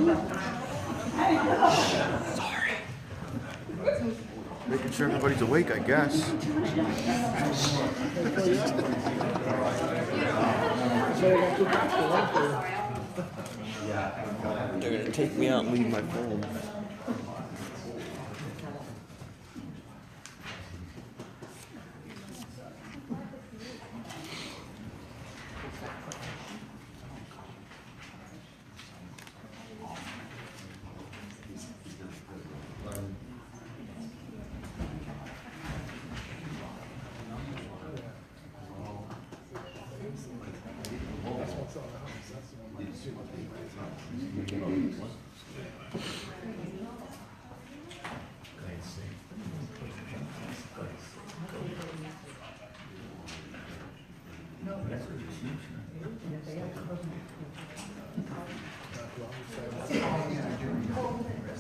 Sorry. Making sure everybody's awake, I guess. They're gonna take me out and leave my phone.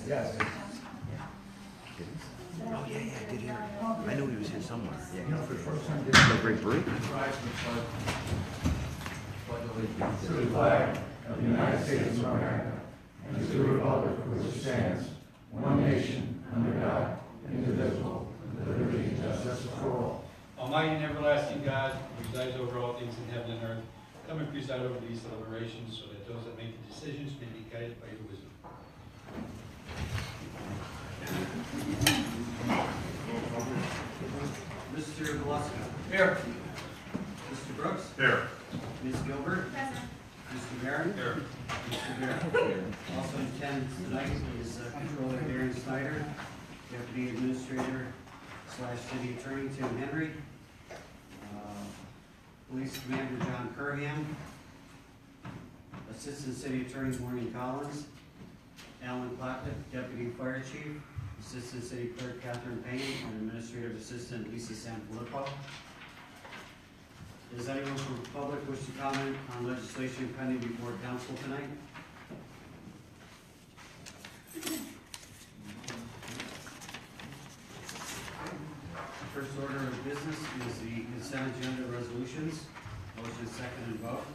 Yes. Oh yeah, I did hear. I knew he was here somewhere. Yeah, no great break. To the flag of the United States of America and to the republic for which it stands, one nation, under God, indivisible, with liberty and justice for all. Almighty and everlasting God, who presides over all things in heaven and earth, come and preside over these deliberations so that those that make the decisions may be guided by your wisdom. Mr. Velasco. Here. Mr. Brooks. Here. Ms. Gilbert. Present. Mr. Barre. Here. Mr. Barre. Also in attendance tonight is Controller Darren Snyder, Deputy Administrator / City Attorney Tim Henry, Police Commander John Curham, Assistant City Attorney Maureen Collins, Alan Clapton, Deputy Fire Chief, Assistant City Clerk Catherine Payne, and Administrative Assistant Lisa Sanfilippo. Does anyone from the public wish to comment on legislation pending before council tonight? The first order of business is the consent agenda resolutions. Motion second and vote.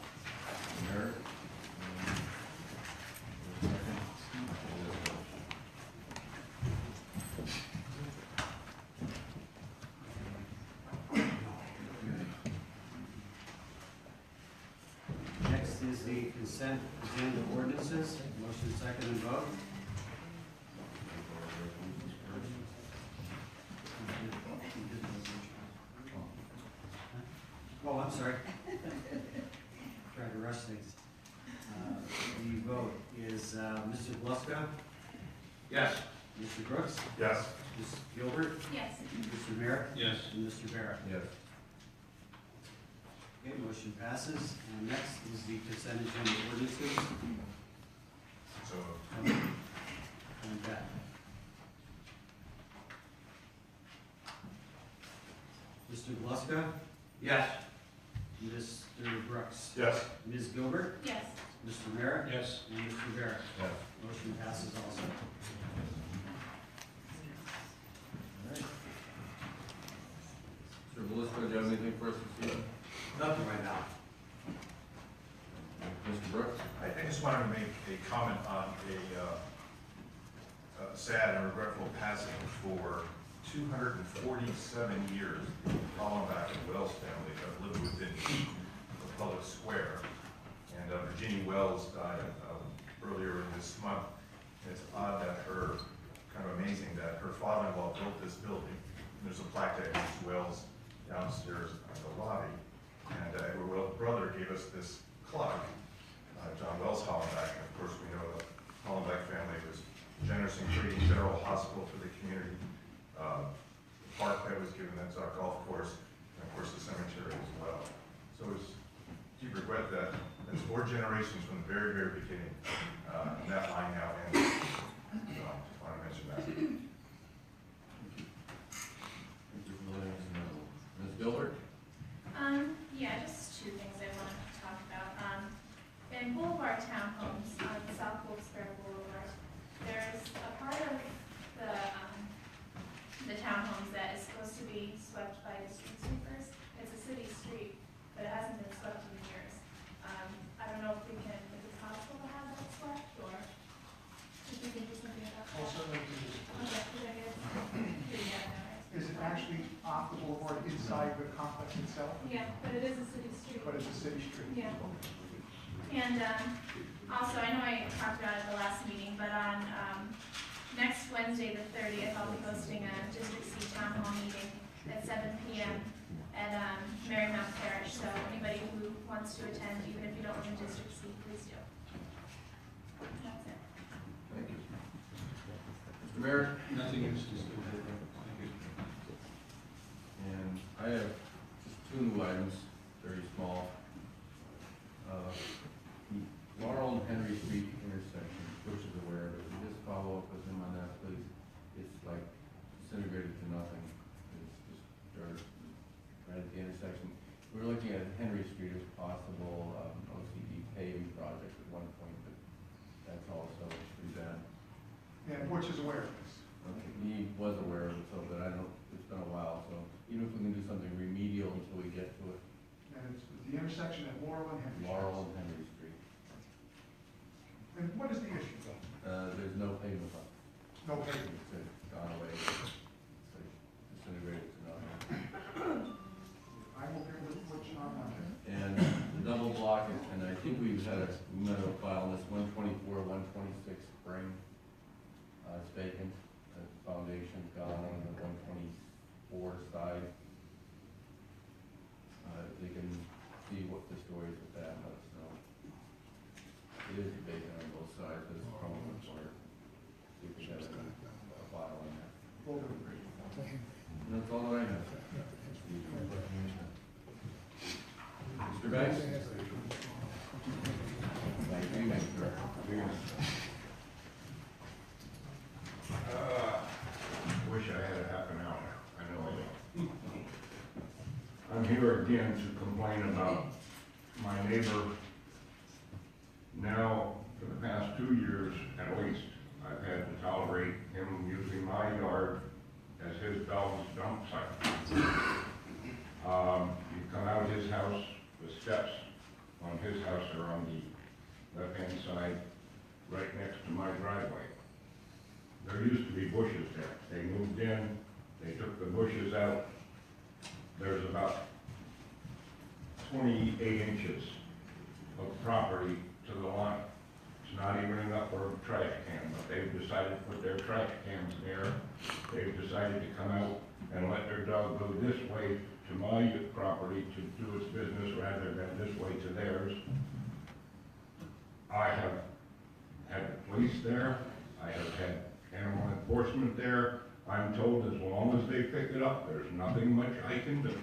Next is the consent agenda ordinances. Motion second and vote. Oh, I'm sorry. Tried to rush things. The vote is Mr. Bluska, Yes. Mr. Brooks, Yes. Ms. Gilbert, Yes. Mr. Merritt, Yes. and Mr. Barrett. Yes. Okay, motion passes. And next is the consent agenda ordinances. So. And that. Mr. Bluska, Yes. Mr. Brooks, Yes. Ms. Gilbert, Yes. Mr. Merritt, Yes. and Mr. Barrett. Yes. Motion passes also. Mr. Velasco, do you have anything for us this evening? Nothing right now. Mr. Brooks? I just wanted to make a comment on a sad and regretful passing. For 247 years, the Hollenbach and Wells family have lived within feet of the public square. And Virginia Wells died earlier in this month. And it's odd that kind of amazing that her father-in-law built this building. And there's a plaque that Ms. Wells downstairs in the lobby. And Edward Wells' brother gave us this clock. John Wells Hollenbach, and of course we know the Hollenbach family was generous in creating General Hospital for the community. The park that was given, that's our golf course, and of course the cemetery as well. So it's deep regret that it's 4 generations from the very, very beginning, and that line now ends. So I just want to mention that. Ms. Gilbert? Yeah, just 2 things I want to talk about. In Boulevard Townhomes on South Wilkes-Barre Boulevard, there's a part of the townhomes that is supposed to be swept by the street sweepers. It's a city street, but it hasn't been swept in years. I don't know if it's possible to have that swept, or itself, Yeah, but it is a city street. but it's a city street. Yeah. And also, I know I talked about it at the last meeting, but on next Wednesday, the 30th, I'll be hosting a District C Town Hall meeting at 7 p.m. at Marymount Parish. So anybody who wants to attend, even if you don't live in District C, please do. That's it. Thank you. Mr. Mayor? Nothing is just good. Thank you. And I have just two new items, very small. The Laurel and Henry Street intersection, which is aware of it, can you just follow up with him on that, please? It's like disintegrated to nothing. It's just dirt right at the intersection. We were looking at Henry Street as possible OCD paving project at one point, but that's also pretty bad. And Butch is aware of this. He was aware of it, so, but I don't, it's been a while, so even if we can do something remedial until we get to it, And it's the intersection at Laurel and Henry. Laurel and Henry Street. And what is the issue, though? There's no pavement left. No pavement. It's gone away. It's like disintegrated to nothing. I will get with Butch on that. And the double block, and I think we've had we might have filed this 124, 126 spring. It's vacant. The foundation's gone on the 124 side. They can see what the story is with that, let us know. It is vacant on both sides, but it's probably for it. See if we have a file on that. Will do. And that's all that I have. Mr. Banks? Thank you, Mr. Wish I had a half an hour. I know I don't. I'm here again to complain about my neighbor. Now, for the past 2 years at least, I've had to tolerate him using my yard as his dog's dump site. You come out of his house, the steps on his house are on the left-hand side, right next to my driveway. There used to be bushes there. They moved in, they took the bushes out. There's about 28 inches of property to the line. It's not even enough for a trash can, but they've decided to put their trash cans there. They've decided to come out and let their dog go this way to my property to do its business rather than this way to theirs. I have had the police there. I have had animal enforcement there. I'm told as long as they pick it up, there's nothing much I can do.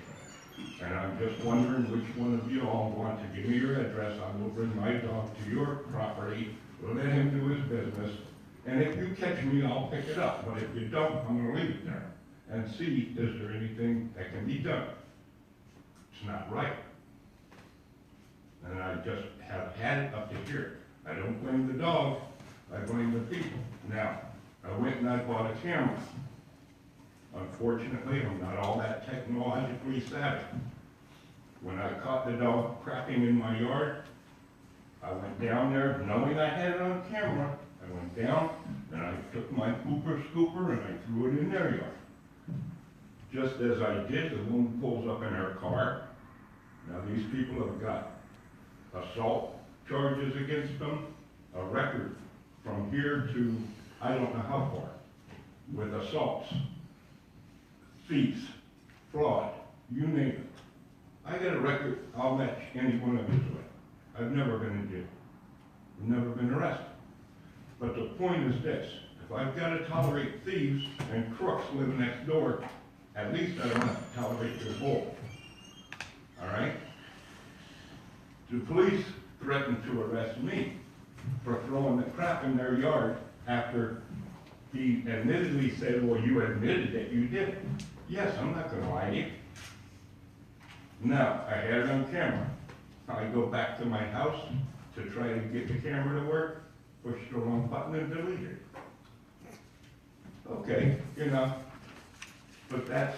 And I'm just wondering which one of you all want to give me your address. I will bring my dog to your property, let him do his business, and if you catch me, I'll pick it up. But if you don't, I'm gonna leave it there and see, is there anything that can be done? It's not right. And I just have had it up to here. I don't blame the dog, I blame the people. Now, I went and I bought a camera. Unfortunately, I'm not all that technologically savvy. When I caught the dog crapping in my yard, I went down there knowing I had it on camera. I went down and I took my pooper scooper and I threw it in their yard. Just as I did, the woman pulls up in her car. Now these people have got assault charges against them, a record from here to I don't know how far, with assaults, thieves, fraud, you name it. I got a record, I'll match any one of his with. I've never been in jail. I've never been arrested. But the point is this, if I've got to tolerate thieves and crooks living next door, at least I don't have to tolerate their bull. All right? The police threatened to arrest me for throwing the crap in their yard after he admittedly said, well, you admitted that you did it. Yes, I'm not gonna lie to you. Now, I had it on camera. I go back to my house to try to get the camera to work, push the wrong button and delete it. Okay, you know, but that's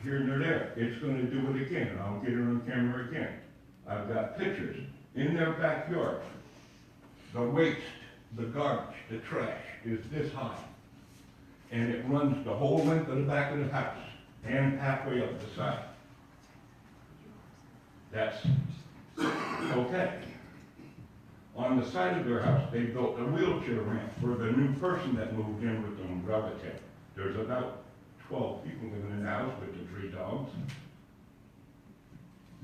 here nor there. It's gonna do it again. I'll get it on camera again. I've got pictures in their backyard. The waste, the garbage, the trash is this high. And it runs the whole length of the back of the house and halfway up the side. That's okay. On the side of their house, they built a wheelchair ramp for the new person that moved in with them relative. There's about 12 people living in the house with the 3 dogs.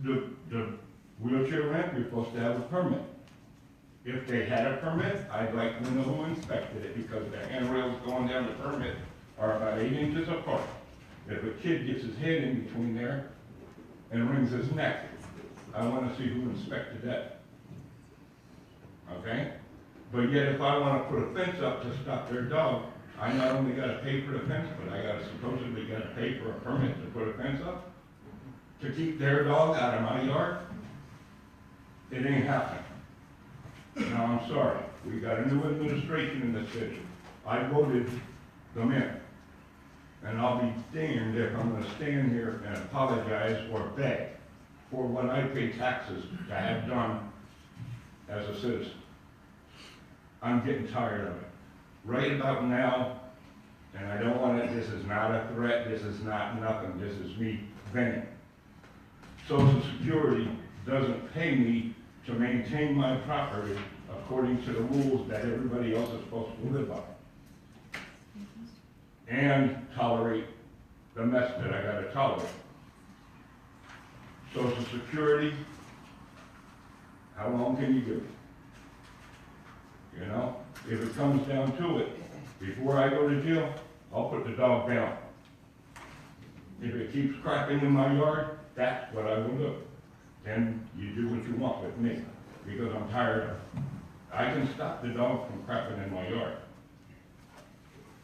The wheelchair ramp, you're supposed to have a permit. If they had a permit, I'd like to know who inspected it, because the handrails going down the permit are about 8 inches apart. If a kid gets his head in between there and wrings his neck, I want to see who inspected that. Okay? But yet if I want to put a fence up to stop their dog, I not only got to pay for the fence, but I got to supposedly got to pay for a permit to put a fence up to keep their dog out of my yard. It ain't happening. Now, I'm sorry. We got a new administration in this city. I voted them in. And I'll be damned if I'm gonna stand here and apologize or beg for what I pay taxes to have done as a citizen. I'm getting tired of it. Right about now, and I don't want it, this is not a threat, this is not nothing, this is me venting. Social Security doesn't pay me to maintain my property according to the rules that everybody else is supposed to live by. And tolerate the mess that I gotta tolerate. Social Security, how long can you give it? You know, if it comes down to it, before I go to jail, I'll put the dog down. If it keeps crapping in my yard, that's what I will do. Then you do what you want with me, because I'm tired of it. I can stop the dog from crapping in my yard.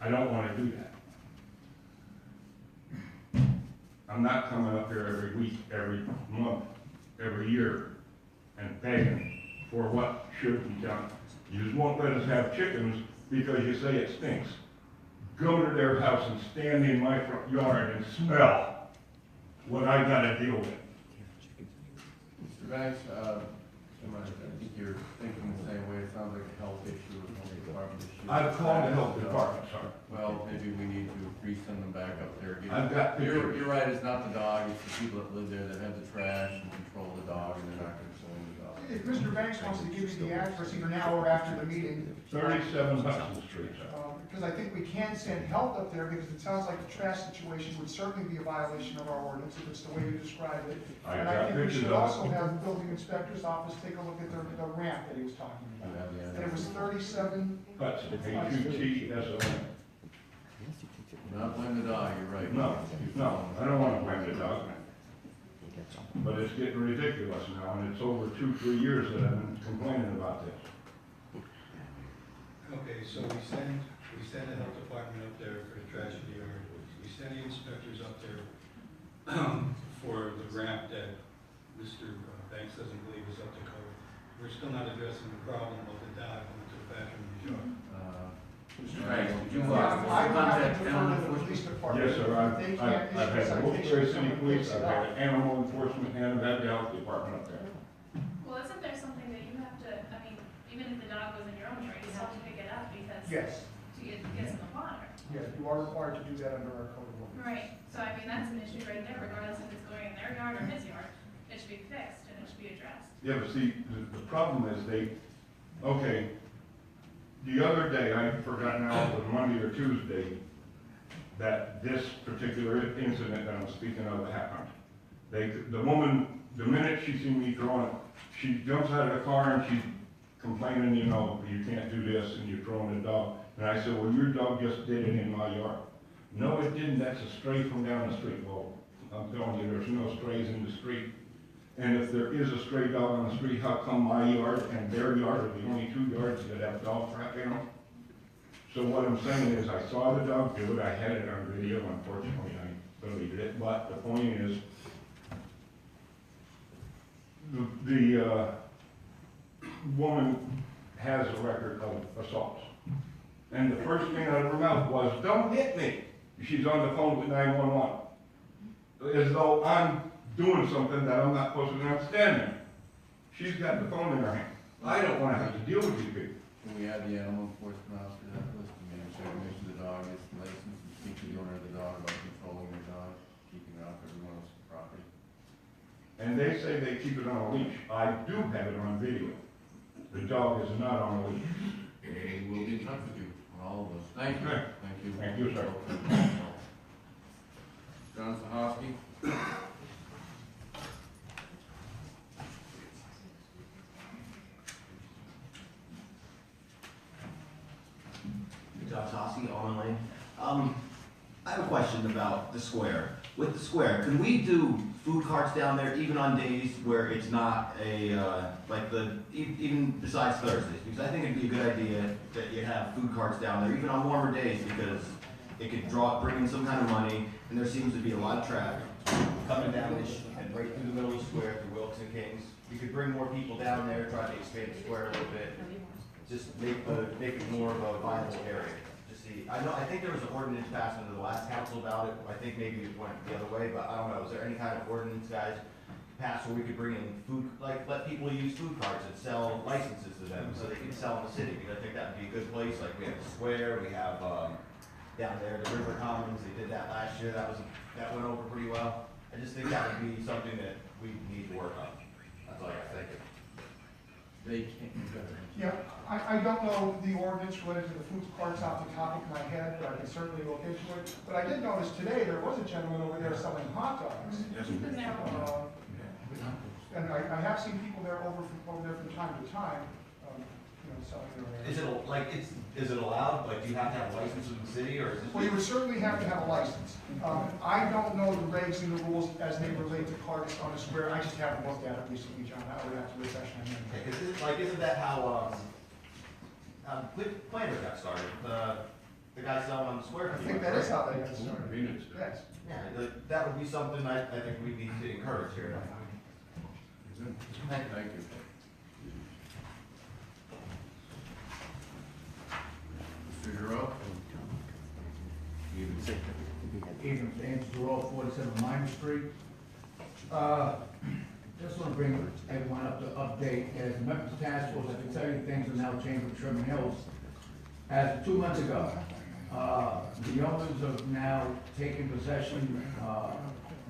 I don't want to do that. I'm not coming up here every week, every month, every year, and begging for what should be done. You just won't let us have chickens because you say it stinks. Go to their house and stand in my front yard and smell what I gotta deal with. Mr. Banks, I think you're thinking the same way. It sounds like a health issue or a department issue. I've called the health department, sir. Well, maybe we need to resend them back up there again. I've got pictures. You're right, it's not the dog, it's the people that live there that have the trash and control the dog, and they're not controlling the dog. If Mr. Banks wants to give you the address either now or after the meeting. 37 Hudson Street, sir. Because I think we can send help up there, because it sounds like the trash situation would certainly be a violation of our ordinance if it's the way you described it. I've And I got think we pictures should of also it. have the building inspector's office take a look at the ramp that he was talking You about. have the And it was 37, Hudson, H-U-T-S-O-N. Not blame the dog, you're right. No, I don't want to blame the dog. But it's getting ridiculous now, and it's over 2-3 years that I've been complaining about this. Okay, so we send the health department up there for the trash in the yard. We send the inspectors up there for the ramp that Mr. Banks doesn't believe is up to code. We're still not addressing the problem of the dog going to the bathroom in his yard. Mr. Banks, did you, I would have contact to animal defer to the enforcement? police department. Yes, sir, If they can't I've had issue the Wilkes citations, City someone Police, picks it I've up. had animal enforcement, and I've had the health department up there. Well, isn't there something that you have to, I mean, even if the dog was in your own yard, you still have to pick it up because Yes, to get some water. yes, you are required to do that under our code of law. Right, so I mean, that's an issue right there, regardless if it's going in their yard or his yard. It should be fixed and it should be addressed. Yeah, but see, the problem is okay, the other day, I forgot now if it was Monday or Tuesday, that this particular incident that I'm speaking of happened. The woman, the minute she seen me throwing it, she jumps out of the car and she's complaining, you know, you can't do this and you're throwing the dog. And I said, well, your dog just did it in my yard. No, it didn't, that's a stray from down the street. Well, I'm telling you, there's no strays in the street. And if there is a stray dog on the street, how come my yard and their yard are the only 2 yards that have dog crap in them? So what I'm saying is, I saw the dog do it, I had it on video, unfortunately, I deleted it, but the point is, the woman has a record of assaults. And the first thing out of her mouth was, don't hit me. She's on the phone with 911. As though I'm doing something that I'm not supposed to not stand there. She's got the phone in her hand. I don't want to have to deal with these people. Can we add the animal enforcement officer to that list? I mean, so make sure the dog is licensed and speak to the owner of the dog about controlling their dog, keeping it off everyone else's property. and they say they keep it on a leash. I do have it on video. The dog is not on a leash. We will be in touch with you on all of those. Thank you. Okay. Thank you. Thank you, sir. John Sahoski. Josh Hosky, Almond Lane. I have a question about the square. With the square, can we do food carts down there even on days where it's not even besides Thursdays? Because I think it'd be a good idea that you have food carts down there even on warmer days, because it could bring in some kind of money, and there seems to be a lot of traffic coming down this and right through the middle of the square through Wilkes and Kings. We could bring more people down there, try to expand the square a little bit, just make it more of a viable area. I think there was an ordinance passed under the last council about it. I think maybe it went the other way, but I don't know. Is there any kind of ordinance, guys, passed where we could bring in food, like let people use food carts and sell licenses to them so they can sell in the city? Because I think that would be a good place. Like we have the square, we have down there the River Commons. They did that last year. That went over pretty well. I just think that would be something that we need to work on. That's all I got. Thank you. They can't. Yeah, I don't know the ordinance related to the food carts off the top of my head, but I can certainly look into it. But I did notice today there was a gentleman over there selling hot dogs. Yes, And I have seen people there over there from time to time, selling their. Is it allowed? Like, do you have to have a license from the city, or is it? Well, you would certainly have to have a license. I don't know the regs and the rules as they relate to carts on the square. I just haven't looked at it recently, John. I would have to refresh my memory. Isn't that how Planner got started? The guy selling on the square. I think that is how they got started. Convenience. Yes. Yeah, that would be something I think we need to encourage here. Thank you. Mr. Giroux? Evening, James Giroux, 47 Minor Street. Just want to bring everyone up to update. As a member of the task force, I can tell you things are now changed with Sherman Hills. As 2 months ago, the owners have now taken possession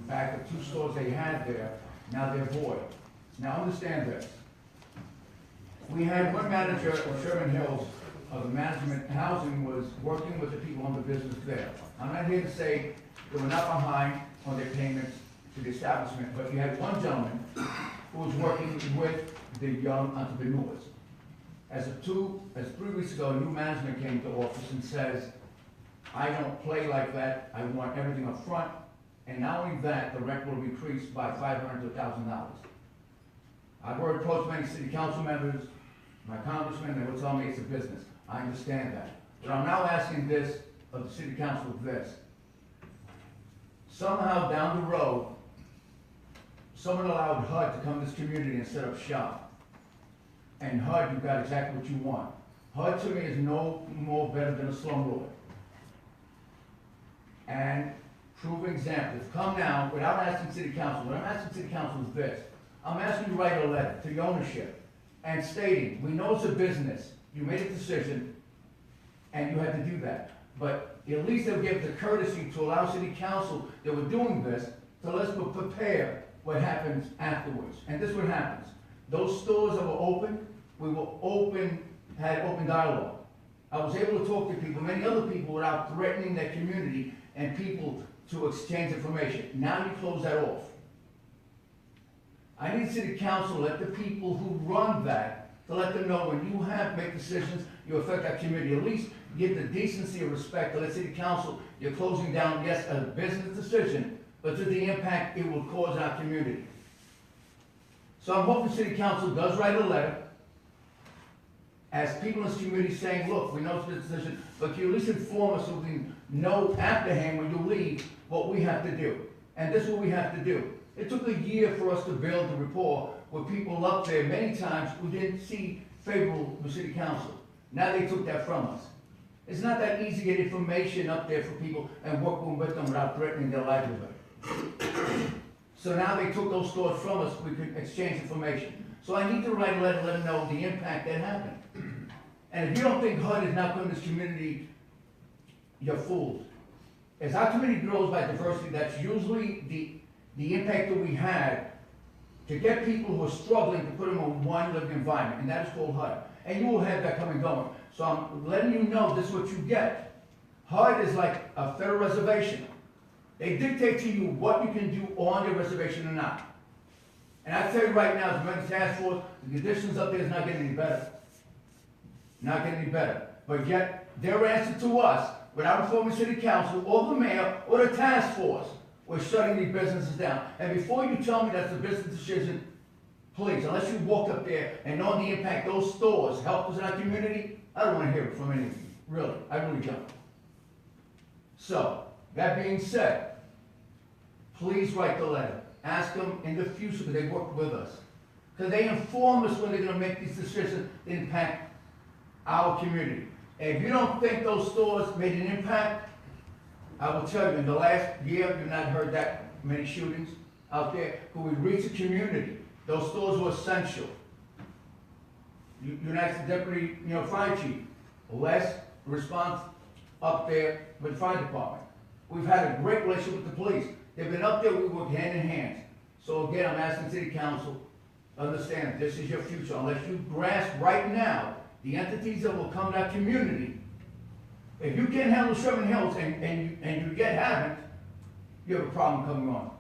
back of 2 stores they had there. Now they're void. Now understand this. We had one manager of Sherman Hills, of the management housing, was working with the people on the business there. I'm not here to say they were not behind on their payments to the establishment, but you had one gentleman who was working with the young entrepreneurs. As 3 weeks ago, new management came to office and says, I don't play like that, I want everything up front, and not only that, the rent will increase by $500 to $1,000. I've already approached many city council members, my congressman, they will tell me it's a business. I understand that. But I'm now asking this of the city council of this. Somehow down the road, someone allowed HUD to come to this community and set up shop. And HUD, you've got exactly what you want. HUD to me is no more better than a slumlord. And prove examples. Come now, without asking city council, what I'm asking city council is this. I'm asking you to write a letter to the ownership and stating, we know it's a business, you made a decision, and you had to do that. But at least they'll give the courtesy to allow city council that we're doing this to let's prepare what happens afterwards. And this is what happens. Those stores that were open, had open dialogue. I was able to talk to people, many other people, without threatening their community and people to exchange information. Now you close that off. I need city council to let the people who run that, to let them know when you make decisions, you affect our community. At least give the decency and respect to let city council, you're closing down, yes, a business decision, but to the impact it will cause our community. So I'm hoping city council does write a letter as people in this community saying, look, we know it's a decision, but can you at least inform us so we can know afterhand when you leave what we have to do. And this is what we have to do. It took a year for us to build the rapport with people up there many times who didn't see favorable with city council. Now they took that from us. It's not that easy to get information up there for people and work with them without threatening their livelihood. So now they took those stores from us, we could exchange information. So I need to write a letter, let them know the impact that happened. And if you don't think HUD is not good in this community, you're fooled. As our community grows by diversity, that's usually the impact that we had to get people who are struggling to put them in one living environment, and that is called HUD. And you will have that coming going. So I'm letting you know this is what you get. HUD is like a federal reservation. They dictate to you what you can do on your reservation or not. And I tell you right now, as a member of the task force, the conditions up there is not getting any better. Not getting any better. But yet, their answer to us, without informing city council, or the mayor, or the task force, we're shutting these businesses down. And before you tell me that's a business decision, please, unless you walk up there and know the impact those stores help us in our community, I don't want to hear it from any of you. Really, I really don't. So, that being said, please write the letter. Ask them in the future, because they work with us. Because they inform us when they're going to make these decisions that impact our community. And if you don't think those stores made an impact, I will tell you, in the last year, you've not heard that many shootings out there. But we reach a community. Those stores were essential. You're not the deputy, fire chief. Less response up there with the fire department. We've had a great relationship with the police. They've been up there, we work hand in hand. So again, I'm asking city council, understand, this is your future. Unless you grasp right now the entities that will come to that community. If you can't handle Sherman Hills and you yet haven't, you have a problem coming on.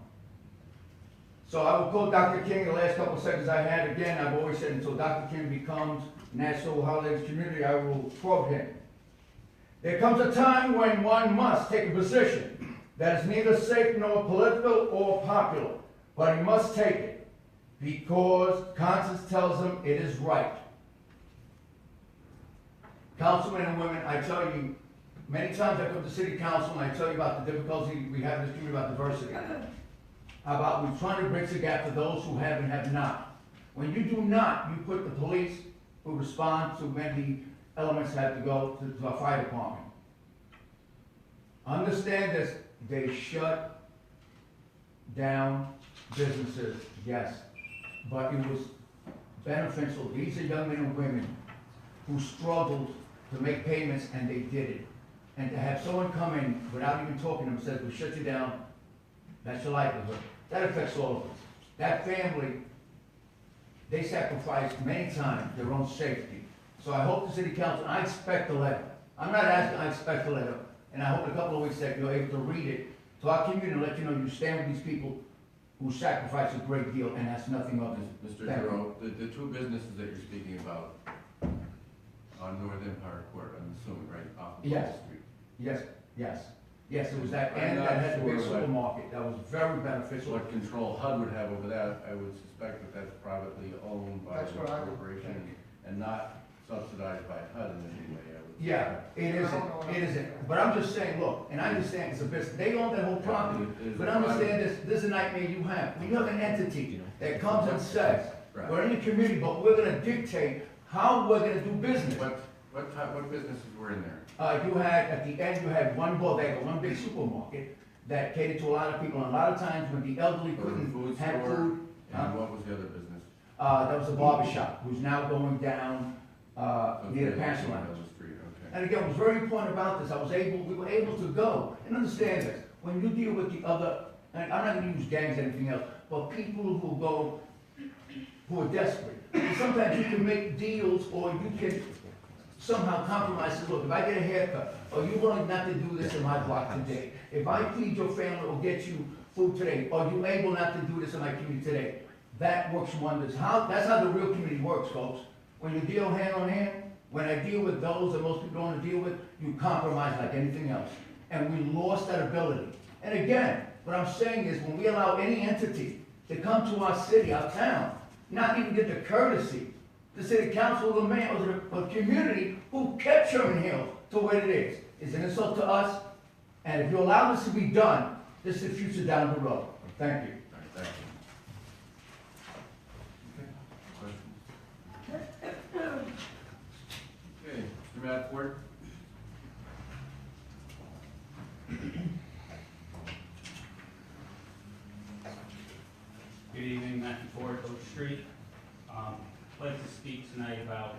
So I will quote Dr. King the last couple of seconds I had. Again, I've always said until Dr. King becomes National Holidays Community, I will quote him. There comes a time when one must take a position that is neither safe nor political or popular, but he must take it because conscience tells him it is right. Councilmen and women, I tell you, many times I come to city council and I tell you about the difficulty we have in this community about diversity. About we're trying to bridge the gap for those who have and have not. When you do not, you put the police who respond to when the elements have to go to our fire department. Understand this, they shut down businesses, yes, but it was beneficial. These are young men and women who struggled to make payments and they did it. And to have someone come in without even talking to them says, we shut you down, that's your livelihood. That affects all of us. That family, they sacrificed many times their own safety. So I hope the city council, I expect a letter. I'm not asking, I expect a letter. And I hope in a couple of weeks that you're able to read it to our community and let you know you stand with these people who sacrifice a great deal and that's nothing of it. Mr. Giroux, the two businesses that you're speaking about on North Empire Court, I'm assuming, right off of Yes. Wall Street. Yes, it was that I'm end not that had the big sure what- supermarket. That was very beneficial. What control HUD would have over that, I would suspect that that's privately owned by That's the what I would corporation think. and not subsidized by HUD in any way, I would. Yeah, it isn't. But I'm just saying, look, and I understand it's a business. They own that whole property. It is But a understand this is a nightmare you have. When you have an entity that comes and says, Right. we're in the community, but we're gonna dictate how we're gonna do business. What businesses were in there? You had, at the end, you had one bodega, one big supermarket that catered to a lot of people. And a lot of times when the elderly There was a couldn't food have store, food, and what was the other business? that was a barber shop, who's now going down, near the Okay, Passion on Lounge. the street, okay. And again, what's very important about this, we were able to go, and understand this, when you deal with the other, and I'm not gonna use gangs or anything else, but people who are desperate. And sometimes you can make deals, or you can somehow compromise, and look, if I get a haircut, are you willing not to do this in my block today? If I feed your family or get you food today, are you able not to do this in my community today? That works wonders. That's how the real community works, folks. When you deal hand on hand, when I deal with those that most people don't want to deal with, you compromise like anything else. And we lost that ability. And again, what I'm saying is when we allow any entity to come to our city, our town, not even get the courtesy, the city council, the mayor, or the community who kept Sherman Hills to what it is an insult to us. And if you allow this to be done, this is the future down the road. Thank you. All right, thank you. Questions? Okay, Mr. Madford? Good evening, Matthew Ford, Oak Street. I'd like to speak tonight about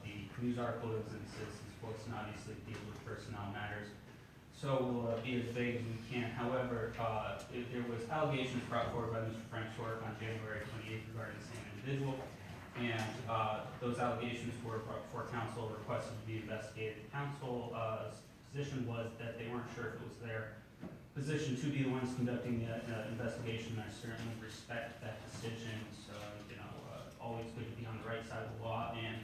the news article that was in Citizens Post and obviously deals with personnel matters. so we'll be as vague as we can. However, there was allegations brought forward by Mr. Frank Short on January 28th regarding the same individual, and those allegations were brought before council, requested to be investigated. The council's position was that they weren't sure if it was their position to be the ones conducting the investigation. I certainly respect that decision. So, always good to be on the right side of the law, and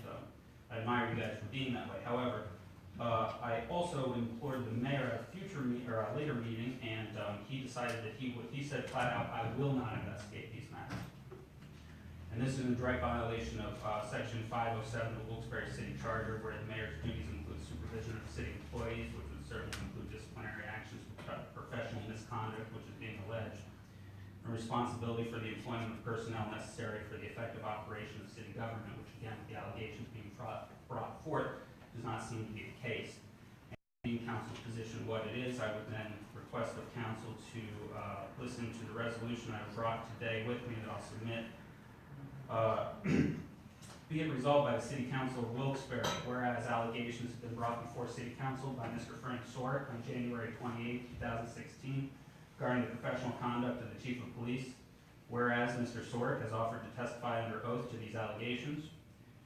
I admire you guys for being that way. However, I also implored the mayor at a later meeting, and he decided that he said flat out, I will not investigate these matters. And this is in direct violation of section 507 of the Wilkes-Barre City Charter, where the mayor's duties include supervision of city employees, which would certainly include disciplinary actions, professional misconduct, which is being alleged, and responsibility for the employment of personnel necessary for the effective operation of city government, which again, with the allegations being brought forth, does not seem to be the case. And being council's position what it is, I would then request of council to listen to the resolution I brought today with me that I'll submit. Be it resolved by the City Council of Wilkes-Barre, whereas allegations have been brought before City Council by Mr. Frank Sorek on January 28, 2016, regarding the professional conduct of the Chief of Police, whereas Mr. Sorek has offered to testify under oath to these allegations,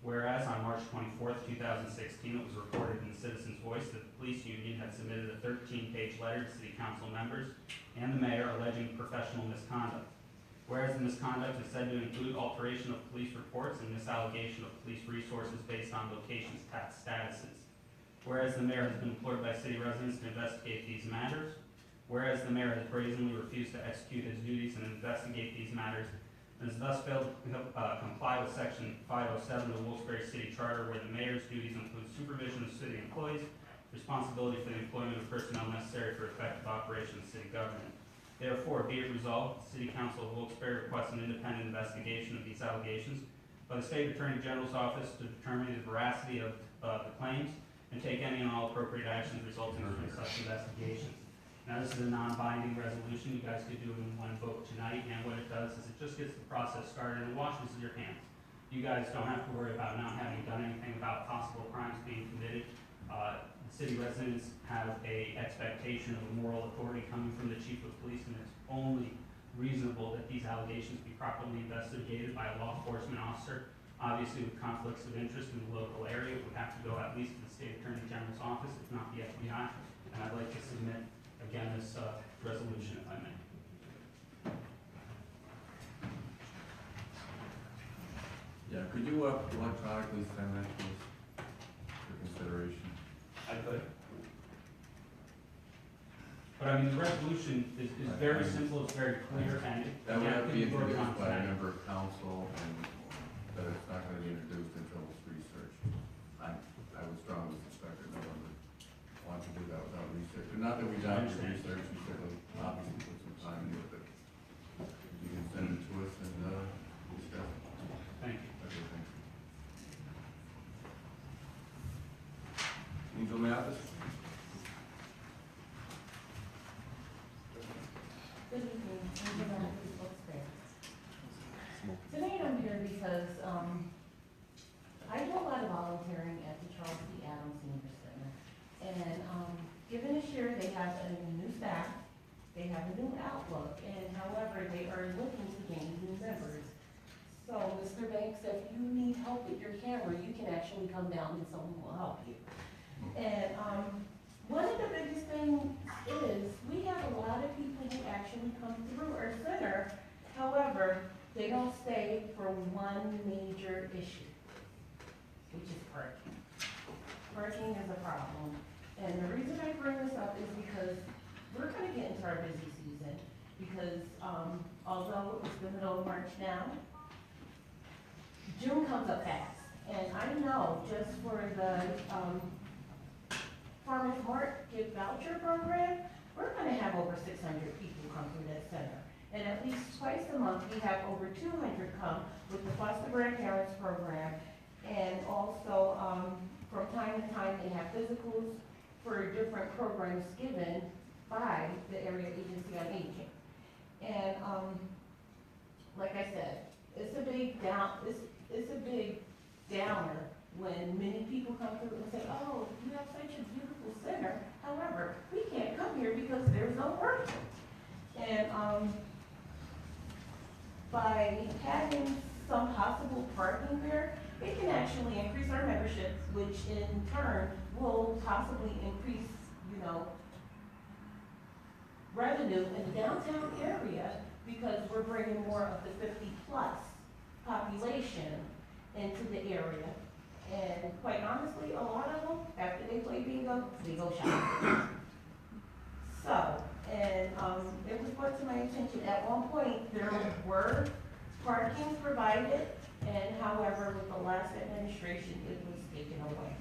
whereas on March 24, 2016, it was reported in the Citizens' Voice that the police union had submitted a 13-page letter to City Council members and the mayor alleging professional misconduct. Whereas the misconduct is said to include alteration of police reports and misallocation of police resources based on locations tax statuses. Whereas the mayor has been employed by city residents to investigate these matters. Whereas the mayor has brazenly refused to execute his duties and investigate these matters, and has thus failed to comply with section 507 of the Wilkes-Barre City Charter, where the mayor's duties include supervision of city employees, responsibility for the employment of personnel necessary for effective operation of city government. Therefore, be it resolved, the City Council of Wilkes-Barre requests an independent investigation of these allegations by the State Attorney General's Office to determine the veracity of the claims and take any and all appropriate actions resulting from such investigations. Now, this is a non-binding resolution. You guys could do it in one vote tonight, and what it does is it just gets the process started and washes your hands. You guys don't have to worry about not having done anything about possible crimes being committed. City residents have a expectation of moral authority coming from the chief of police, and it's only reasonable that these allegations be properly investigated by a law enforcement officer. Obviously, with conflicts of interest in the local area, it would have to go at least to the State Attorney General's office, if not the FBI. And I'd like to submit, again, this resolution, if I may. Yeah, could you electronically send that to us for consideration? I could. But I mean, the resolution is very simple, it's very clear, and it That would have to be can voted on introduced by a tonight. member of council, and that it's not gonna be introduced until it's researched. I would strongly suspect that no one would want to do that without research. And not that we don't do understand. research, we certainly obviously put some time into it, but if you can send it to us and, discuss it. Thank you. Okay, thank you. Angel Mathis? Good evening, I'm Joanna with Wilkes-Barre. Tonight I'm here because, I do a lot of volunteering at the Charles D. Adams Senior Center. And, given this year, they have a new staff, they have a new outlook, and however, they are looking to gain new members. So, Mr. Banks, if you need help with your camera, you can actually come down and someone will help you. And, one of the biggest things is, we have a lot of people who actually come through our center, however, they don't stay for one major issue, which is parking. Parking is a problem, and the reason I bring this up is because we're gonna get into our busy season, because, although it's the middle of March now, June comes up fast, and I know just for the, Farmers Market Voucher Program, we're gonna have over 600 people come through that center. And at least twice a month, we have over 200 come with the foster grandparents program. And also, from time to time, they have physicals for different programs given by the Area Agency on Aging. And, like I said, it's a big downer when many people come through and say, oh, you have such a beautiful center. However, we can't come turn will possibly increase, revenue in the downtown area because we're bringing more of the 50-plus population into the area. And quite honestly, a lot of them, after they play bingo, they go shopping. So, and it was brought to my attention, at one point, there were parking provided, and however, with the last administration, it was taken away.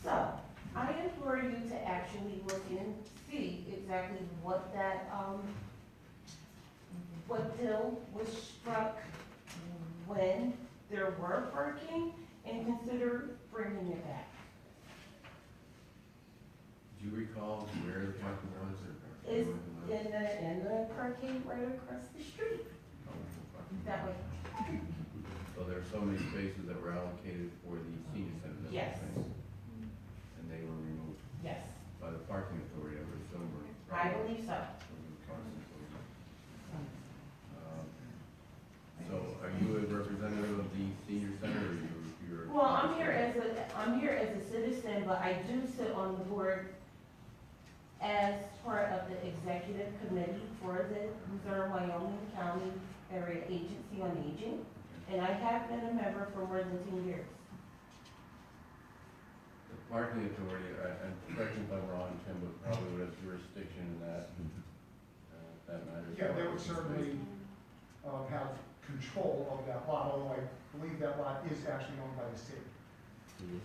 So, I implore you to actually look and see exactly what that, what bill was struck when there were parking, and consider bringing it back. Do you recall where the parking was or? It's in the parking right across the street, that way. So there are so many spaces that were allocated for the senior center. that Yes. was nice. And they were removed Yes, by the parking authority, I would assume. or I believe so. So are you a representative of the senior center or you're? Well, I'm here as a citizen, but I do sit on the board as part of the executive committee for the Missouri Wyoming County Area Agency on Aging, and I have been a member for more than 10 years. The parking authority, and correct me if I'm wrong, Tim, but probably would have jurisdiction in that, that matters. Yeah, they would certainly have control of that lot, although I believe that lot is actually owned by the city.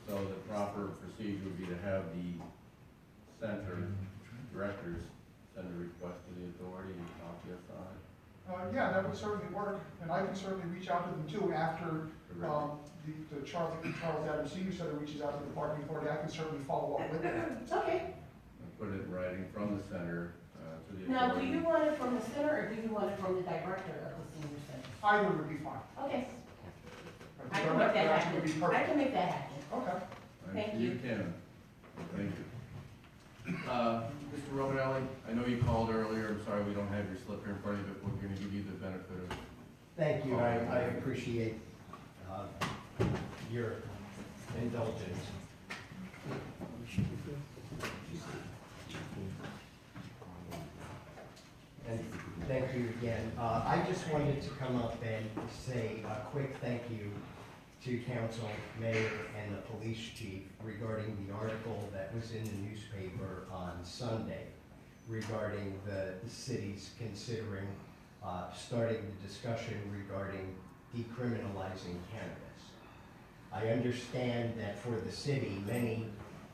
So the proper procedure would be to have the center directors send a request to the authority and copy us on it. Yeah, that would certainly work, and I can certainly reach out to them too after the Charles Adams Senior Center reaches out to the parking authority. I can certainly follow up with them. Okay. And put it in writing from the center to the authority. Now, do you want it from the center, or do you want it from the director of the senior center? Either would be fine. Okay, The I can make that director would be happen. I perfect. can make that happen. Okay. Thank You you. can. Thank you. Mr. Romanelli, I know you called earlier. I'm sorry we don't have your slip here in front of you, but we're going to give you the benefit of. Thank you, I appreciate your indulgence. And thank you again. I just wanted to come up and say a quick thank you to council, mayor, and the police chief regarding the article that was in the newspaper on Sunday regarding the city's considering starting the discussion regarding decriminalizing cannabis. I understand that for the city, many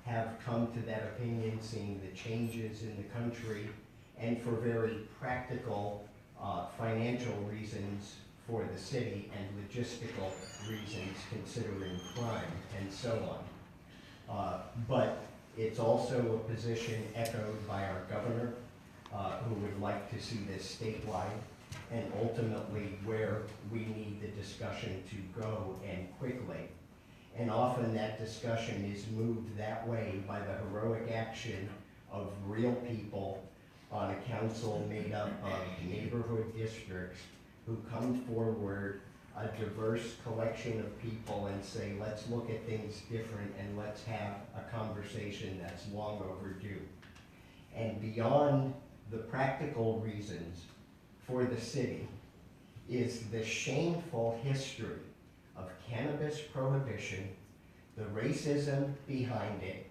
have come to that opinion, seeing the changes in the country, and for very practical financial reasons for the city and logistical reasons considering crime and so on. But it's also a position echoed by our governor, who would like to see this statewide, and ultimately where we need the discussion to go and quickly. And often that discussion is moved that way by the heroic action of real people on a council made up of neighborhood districts who come forward, a diverse collection of people, and say, let's look at things different and let's have a conversation that's long overdue. And beyond the practical reasons for the city is the shameful history of cannabis prohibition, the racism behind it,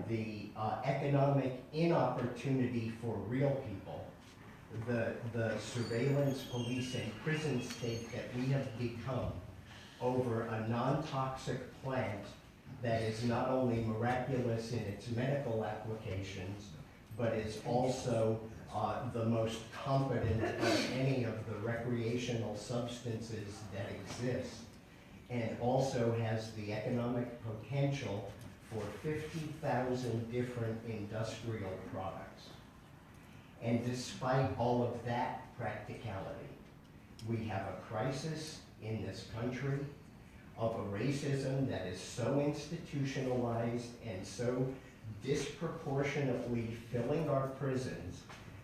the economic inopportunity for real people, the surveillance, police, and prison state that we have become over a non-toxic plant that is not only miraculous in its medical applications, but is also the most competent of any of the recreational substances that exist, and also has the economic potential for 50,000 different industrial products. And despite all of that practicality, we have a crisis in this country of a racism that is so institutionalized and so disproportionately filling our prisons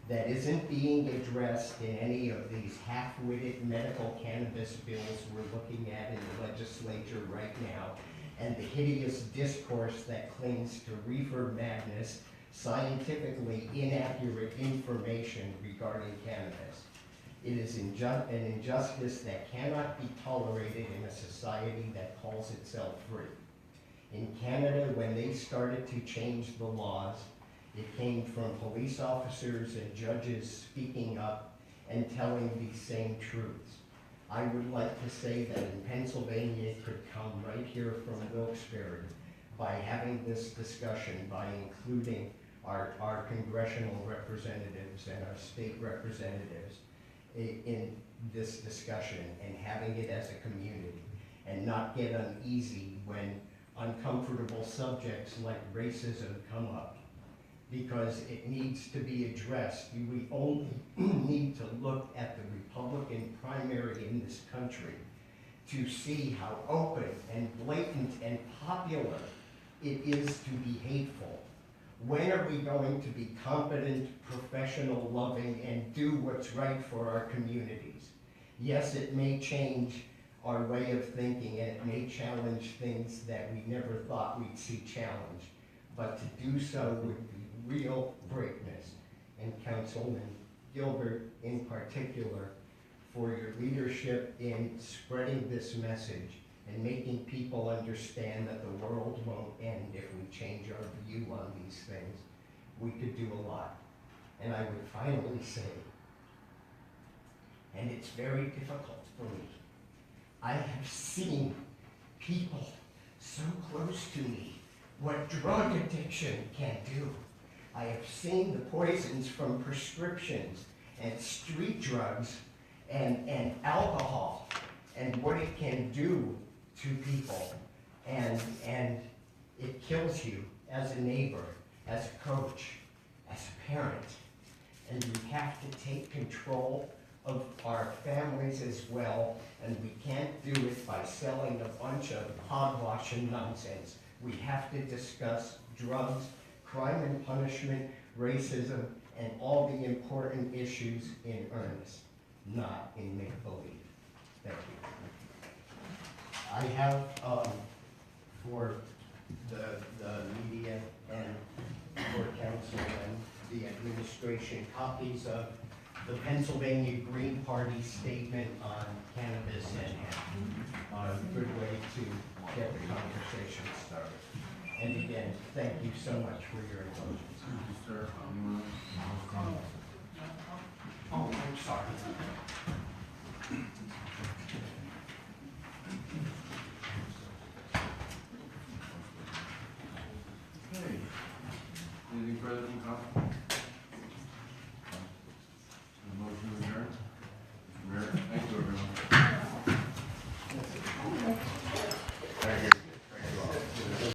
that isn't being addressed in any of these half-witted medical cannabis bills we're looking at in the legislature right now. and the hideous discourse that clings to reefer madness, scientifically inaccurate information regarding cannabis. It is an injustice that cannot be tolerated in a society that calls itself free. In Canada, when they started to change the laws, it came from police officers and judges speaking up and telling these same truths. I would like to say that in Pennsylvania, it could come right here from Wilkes-Barre by having this discussion, by including our congressional representatives and our state representatives in this discussion and having it as a community, and not get uneasy when uncomfortable subjects like racism come up, because it needs to be addressed. We only need to look at the Republican primary in this country to see how open and blatant and popular it is to be hateful. When are we going to be competent, professional, loving, and do what's right for our communities? Yes, it may change our way of thinking, and it may challenge things that we never thought we'd see challenged, but to do so would be real greatness. And Councilman Gilbert in particular, for your leadership in spreading this message and making people understand that the world won't end if we change our view on these things. We could do a lot. And I would finally say, and it's very difficult for me, I have seen people so close to me what drug addiction can do. I have seen the poisons from prescriptions and street drugs and alcohol and what it can do to people. And it kills you as a neighbor, as a coach, as a parent. And we have to take control of our families as well, and we can't do it by selling a bunch of hogwash and nonsense. We have to discuss drugs, crime and punishment, racism, and all the important issues in earnest, not in make-believe. Thank you. I have, for the media and for council and the administration, copies of the Pennsylvania Green Party statement on cannabis and a good way to get the conversation started. And again, thank you so much for your indulgence. Thank you, sir. Oh, I'm sorry. Okay. Anything further from council? A motion to adjourn? Mr. Mayor?